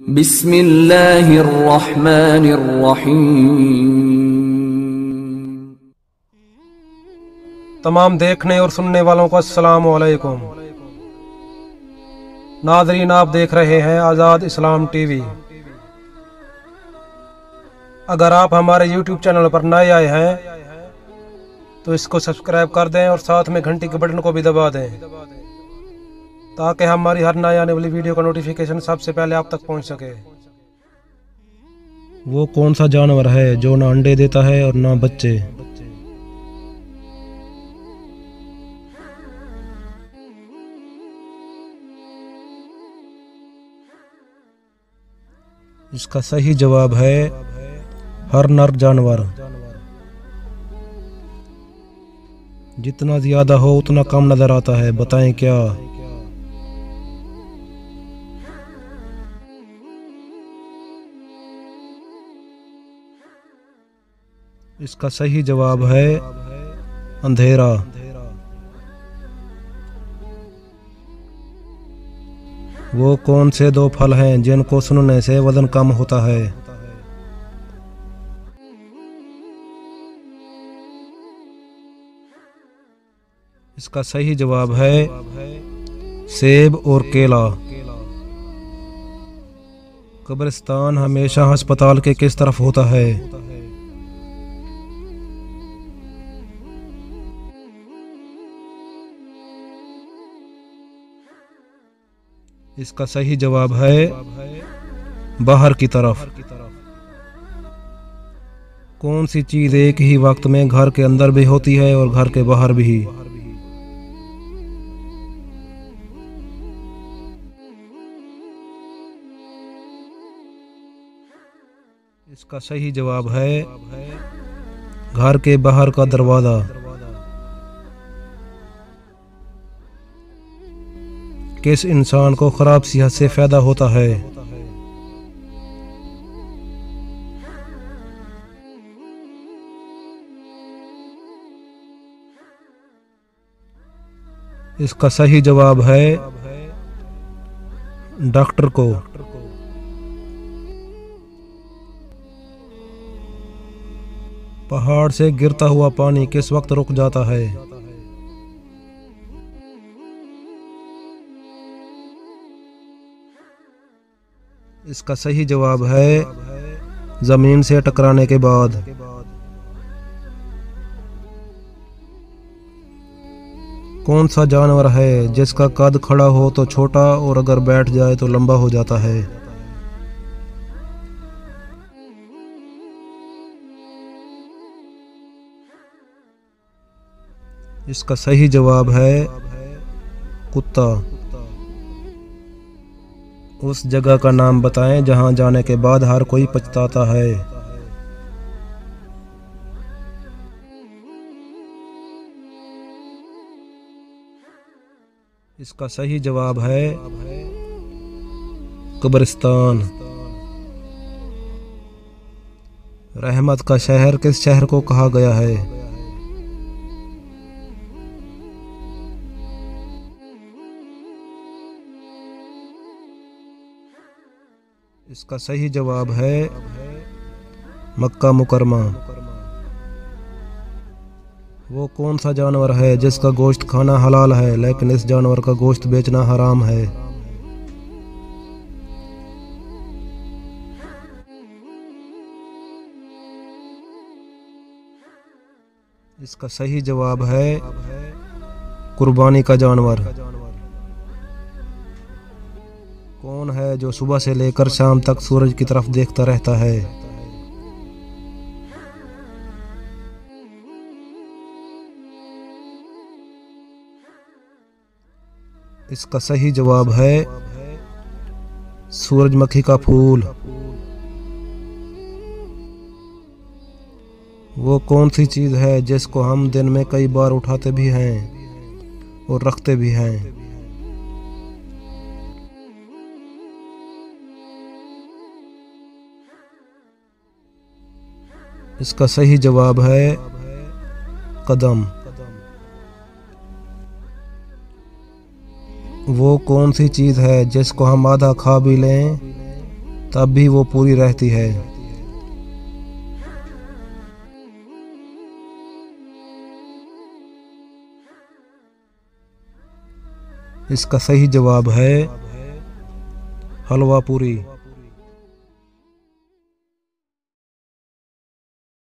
बिस्मिल्लाहिर्रहमानिर्रहीम। तमाम देखने और सुनने वालों को अस्सलाम वालेकुम। नाज़रीन, आप देख रहे हैं आज़ाद इस्लाम टीवी। अगर आप हमारे YouTube चैनल पर नए आए हैं तो इसको सब्सक्राइब कर दें और साथ में घंटी के बटन को भी दबा दें ताकि हमारी हर नई आने वाली वीडियो का नोटिफिकेशन सबसे पहले आप तक पहुंच सके। वो कौन सा जानवर है जो ना अंडे देता है और ना बच्चे? इसका सही जवाब है हर नर जानवर। जितना ज्यादा हो उतना कम नजर आता है, बताएं क्या? इसका सही जवाब है अंधेरा। वो कौन से दो फल हैं जिनको सुनने से वजन कम होता है? इसका सही जवाब है सेब और केला। कब्रिस्तान हमेशा अस्पताल के किस तरफ होता है? इसका सही जवाब है बाहर की तरफ। कौन सी चीज एक ही वक्त में घर के अंदर भी होती है और घर के बाहर भी? इसका सही जवाब है घर के बाहर का दरवाजा। किस इंसान को खराब सेहत से फायदा होता है? इसका सही जवाब है डॉक्टर को। पहाड़ से गिरता हुआ पानी किस वक्त रुक जाता है? इसका सही जवाब है जमीन से टकराने के बाद। कौन सा जानवर है जिसका कद खड़ा हो तो छोटा और अगर बैठ जाए तो लंबा हो जाता है? इसका सही जवाब है कुत्ता। उस जगह का नाम बताएं जहां जाने के बाद हर कोई पछताता है। इसका सही जवाब है कब्रिस्तान। रहमत का शहर किस शहर को कहा गया है? इसका सही जवाब है मक्का मुकरमा। वो कौन सा जानवर है जिसका गोश्त खाना हलाल है लेकिन इस जानवर का गोश्त बेचना हराम है? इसका सही जवाब है कुर्बानी का जानवर। कौन है जो सुबह से लेकर शाम तक सूरज की तरफ देखता रहता है? इसका सही जवाब है सूरजमुखी का फूल। वो कौन सी चीज है जिसको हम दिन में कई बार उठाते भी हैं और रखते भी हैं? इसका सही जवाब है कदम। वो कौन सी चीज़ है जिसको हम आधा खा भी लें तब भी वो पूरी रहती है। इसका सही जवाब है हलवा पूरी।